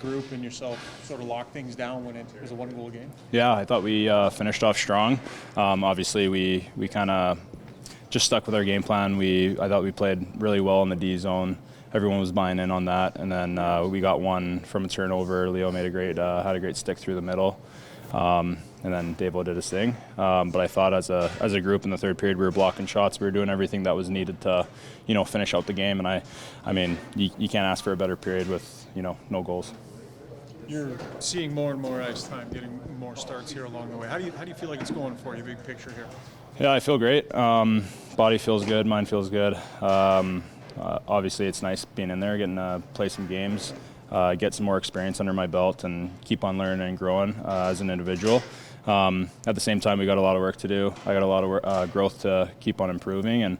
group and yourself sort of lock things down when it was a one-goal game? Yeah, I thought we finished off strong. Obviously, we kind of just stuck with our game plan. I thought we played really well in the D zone. Everyone was buying in on that, and then we got one from a turnover. Leo made had a great stick through the middle, and then Davo did his thing. But I thought as a group in the third period, we were blocking shots. We were doing everything that was needed to, finish out the game. And I mean, you can't ask for a better period with no goals. You're seeing more and more ice time, getting more starts here along the way. How do you feel like it's going for you, big picture here? Yeah, I feel great. Body feels good, mind feels good. Obviously, it's nice being in there, getting to play some games, get some more experience under my belt, and keep on learning and growing as an individual. At the same time, we got a lot of work to do. I got a lot of growth to keep on improving, and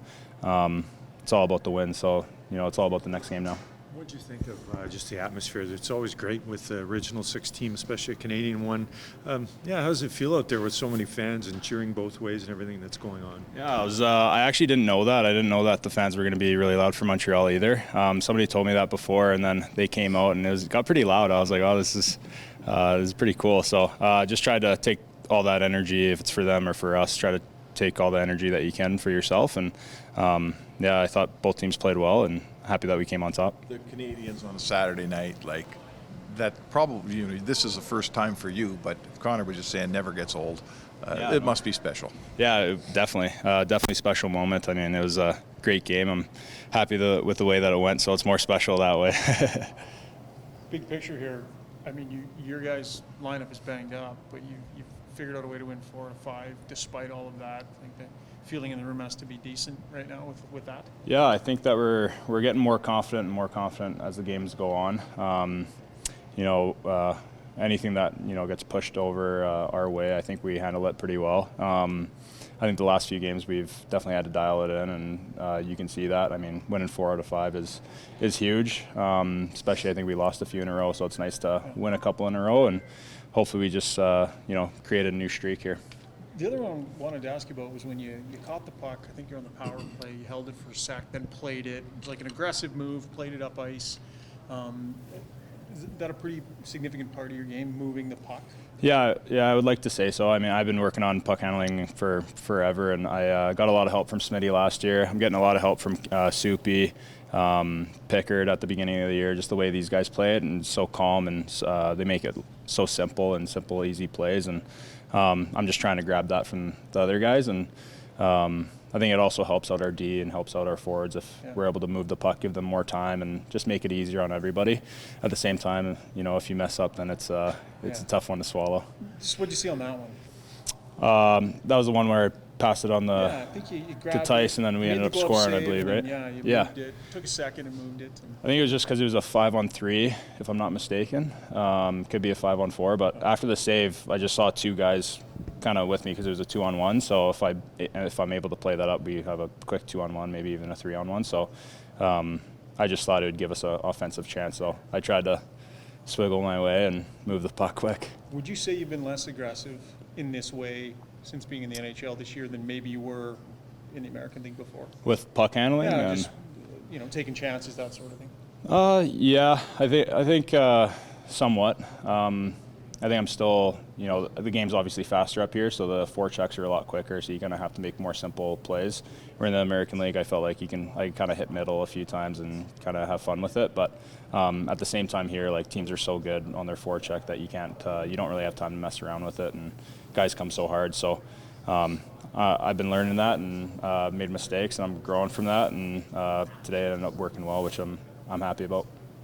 it's all about the win. So, it's all about the next game now. What did you think of just the atmosphere? It's always great with the original 6 team, especially a Canadian one. How does it feel out there with so many fans and cheering both ways and everything that's going on? Yeah, I actually didn't know that. I didn't know that the fans were going to be really loud for Montreal either. Somebody told me that before, and then they came out and it got pretty loud. I was like, oh, this is pretty cool. So just tried to take all that energy, if it's for them or for us, try to take all the energy that you can for yourself. And I thought both teams played well, and happy that we came on top. The Canadiens on a Saturday night, that probably, this is the first time for you, but Connor was just saying never gets old. It must be special. Yeah, definitely special moment. I mean, it was a great game. I'm happy with the way that it went, so it's more special that way. Big picture here, I mean, your guys' lineup is banged up, but you figured out a way to win 4 out of 5 despite all of that. I think that feeling in the room has to be decent right now with that. Yeah, I think that we're getting more confident as the games go on. Anything that gets pushed over our way, I think we handle it pretty well. I think the last few games we've definitely had to dial it in, and you can see that. I mean, winning 4 out of 5 is huge. Especially, I think we lost a few in a row, so it's nice to win a couple in a row, and hopefully we just created a new streak here. The other one I wanted to ask you about was when you caught the puck. I think you're on the power play. You held it for a sec, then played it. It was like an aggressive move, played it up ice. Is that a pretty significant part of your game, moving the puck? Yeah, I would like to say so. I mean, I've been working on puck handling for forever, and I got a lot of help from Smitty last year. I'm getting a lot of help from Soupy, Pickard at the beginning of the year, just the way these guys play it, and so calm, and they make it so simple, easy plays, and I'm just trying to grab that from the other guys, and I think it also helps out our D and helps out our forwards if we're able to move the puck, give them more time, and just make it easier on everybody. At the same time, if you mess up, then it's a tough one to swallow. Just what'd you see on that one? That was the one where I passed it on I think you grabbed to Tice, it, and then we ended up scoring, I believe, right? Yeah, moved it. Took a second and moved it. I think it was just because it was a 5-on-3, if I'm not mistaken. Could be a 5-on-4, but after the save, I just saw 2 guys kind of with me because it was a 2-on-1. So if I'm able to play that up, we have a quick 2-on-1, maybe even a 3-on-1. So I just thought it would give us an offensive chance. So I tried to swiggle my way and move the puck quick. Would you say you've been less aggressive in this way since being in the NHL this year than maybe you were in the American League before? With puck handling? Yeah, just taking chances, that sort of thing. I think somewhat. I think I'm still, the game's obviously faster up here, so the forechecks are a lot quicker, so you're going to have to make more simple plays. Where in the American League, I felt like I kind of hit middle a few times and kind of have fun with it. But at the same time here, teams are so good on their forecheck that you don't really have time to mess around with it, and guys come so hard. So I've been learning that and made mistakes, and I'm growing from that. And today it ended up working well, which I'm happy about.